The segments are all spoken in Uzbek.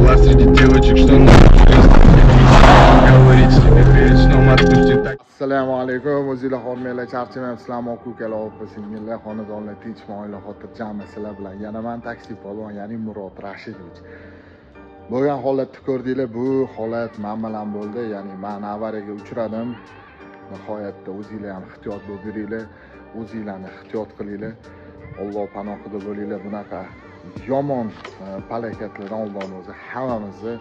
была среди девочек, что говорить тебе вечным, отпустить так. Assalomu alaykum, o'zingizlar xormanglar, charchamayapsizlarmi, aka-ukalar, opa-singillar, xonadonlar, tinchliklar, xotirjammi sizlar bilan. Yana men taksi polvon, ya'ni Murod Rashidovich. Bo'lgan holatni ko'rdinglar, bu holat men bilan bo'ldi, ya'ni men avariyaga uchradim. Nihoyatda o'zingizlar ham ehtiyot bo'lib yuringlar, o'zingizlarni ehtiyot qilinglar. Alloh panohida bo'linglar, bunaqa yomon falokatlardan Alloh o'zi hammamizni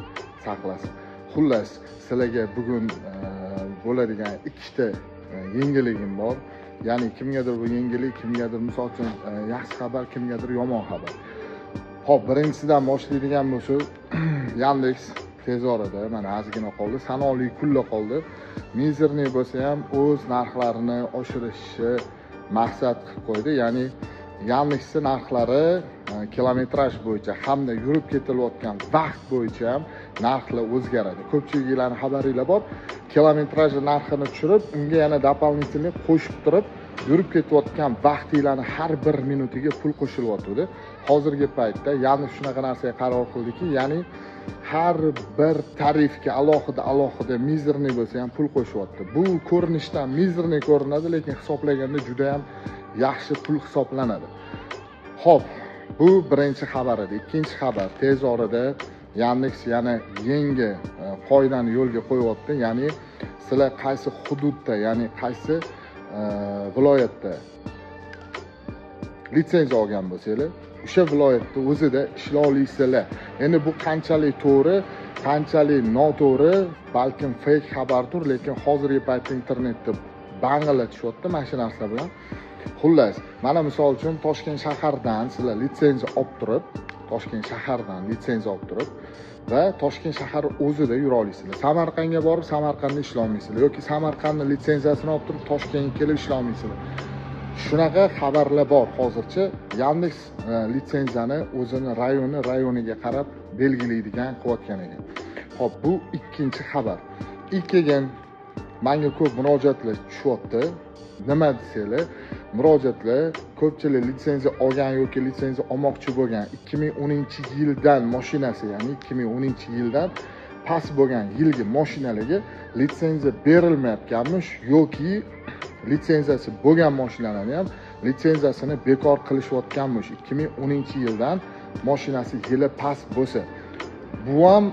saqlasin. Xullas, sizlarga bugun bo'ladigan ikkita yangiligim bor. Ya'ni kimgadir bu yangilik, kimgadir misol uchun yaxshi xabar, kimgadir yomon xabar. Xo'p, birinchisidan boshlaydigan bo'lsa, Yandex tez orada mana ozgina qoldi, sanoqli kunlar qoldi. Mizerniy bo'lsa ham o'z narxlarini oshirishni maqsad qilib qo'ydi. Ya'ni Yandexning narxlari kilometraj bo'yicha hamda yurib ketilayotgan vaqt bo'yicha ham narxlar o'zgaradi. Ko'pchiliklarning xabaringlar bor. Kilometraj narxini tushirib, unga yana дополнительный qo'shib turib, yurib ketayotgan vaqtinglarni har bir minutiga pul qo'shilyotdi. Hozirgi paytda Yandex shunaqa narsaga qaror qildiki, ya'ni har bir tarifga alohida mizerniy bo'lsa ham pul qo'shyapti. Bu ko'rinishdan mizerniy ko'rinadi, lekin hisoblaganda juda ham yaxshi pul hisoblanadi. Xo'p, bu birinchi xabar edi. Ikkinchi xabar, tez orada Yandex yana yangi qoidani yo'lga qo'yapti. Ya'ni sizlar qaysi hududda, ya'ni qaysi viloyatda litsenziya olgan bo'lsanglar, o'sha viloyatda o'zida ishlay olasizlar. Endi bu qanchalik to'g'ri, qanchalik noto'g'ri, balkim fake xabardir, lekin hozirgi paytda internetda banglatishyapti mana shu narsa bilan. Xullas, mana misol uchun Toshkent shahardan sizlar litsenziya olib turib, va Toshkent shahar o'zida yura olasizlar. Samarqandga borib, Samarqandda ishlay olmaysizlar yoki Samarqandning litsenziyasini olib turib Toshkentga kelib ishlay olmaysizlar. Shunaqa xabarlar bor hozircha. Yandex litsenziyani o'zini rayoniga qarab belgilaydigan qilayotgan ekan. Xo'p, bu ikkinchi xabar. Ikkigan menga ko'p murojaatlar tushyapti. Nima desanglar, murojaatlar ko'pchilik litsenziya olgan yoki litsenziya olmoqchi bo'lgan 2010-yildan mashinasi, ya'ni 2010-yildan past bo'lgan yilgi mashinalarga litsenziya berilmayotganmish yoki litsenziyasi bo'lgan mashinalarni ham litsenziyasini bekor qilishayotganmish. 2010-yildan mashinasi yili past bo'lsa. Bu ham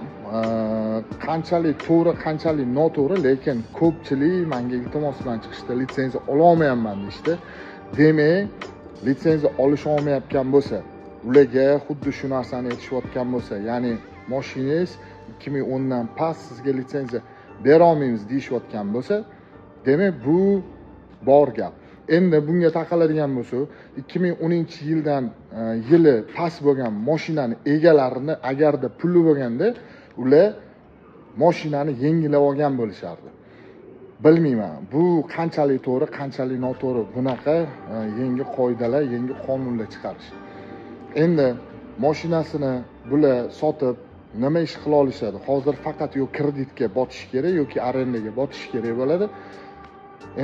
qanchalik to'g'ri, qanchalik noto'g'ri, lekin ko'pchilik menga iltimos bilan chiqishda litsenziya ola olmayapman deyishdi. Demak, litsenziya olisha olmayotgan bo'lsa, ularga xuddi shu narsani aytishayotgan bo'lsa, ya'ni mashinangiz 2010 dan past, sizga litsenziya bera olmaymiz deyishayotgan bo'lsa, demak bu bor gap. Endi bunga taqaladigan bo'lsa, 2010-yildan yili past bo'lgan mashinani egalarini agarda puli bo'lganda, ular mashinani yangilab olgan bo'lishardi. Bilmayman, bu qanchalik to'g'ri, qanchalik noto'g'ri bunaqa yangi qoidalar, yangi qonunlar chiqarish. Endi mashinasini bular sotib nima ish qila olishadi? Hozir faqat yo kreditga botish kerak yoki arendaga botish kerak bo'ladi.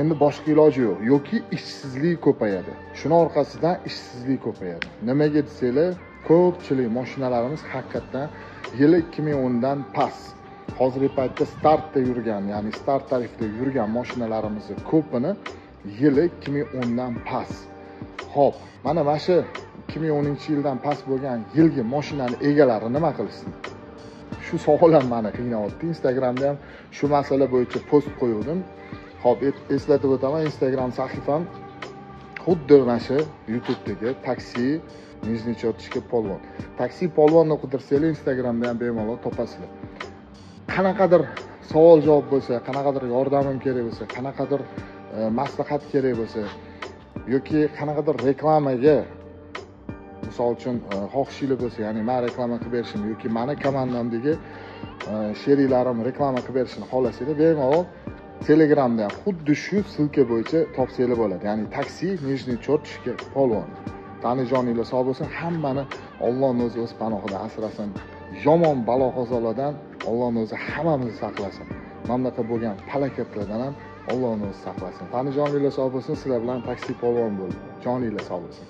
Endi boshqa iloji yo'q. Yoki ishsizlik ko'payadi. Shuning orqasidan ishsizlik ko'payadi. Nimaga desanglar, ko'pchilik mashinalarimiz haqiqatan yili 2010 dan past. Hozirgi paytda startda yurgan, ya'ni start tarifida yurgan mashinalarimizni ko'pini yili 2010 dan past. Xo'p, mana shu 2010-yildan past bo'lgan yilgi mashinani egalari nima qilsin? Shu savol ham meni qiynayapti. Instagramda ham shu masala bo'yicha post qo'ydim. Xo'p, eslatib o'taman, Instagram sahifam xuddi mana shu YouTube'dagi taksi polvon. Taksi polvonni qidirsanglar Instagramda ham bemalol topasizlar. Qanaqadir savol javob bo'lsa, qanaqadir yordamim kerak bo'lsa, qanaqadir maslahat kerak bo'lsa yoki qanaqadir reklamaga misol uchun xohishingiz bo'lsa, ya'ni men reklama qilib berishim yoki meni komandamdagi sheriklarim reklama qilib berishini xohlasanglar, bemalol Telegramda xuddi shu silka bo'yicha topsanglar bo'ladi. Ya'ni taksi polvon. Tanijoninglar sog' bo'lsin, hammani Allohning o'zi panohida asrasin. Yomon balo qazolardan Allohning o'zi hammamizni saqlasin. Mamlakat bo'lgan falokatlardan ham Allohning o'zi saqlasin. Tanijoninglar sog' bo'lsin, sizlar bilan taksi polvon bo'ldi. Joninglar sog' bo'lsin.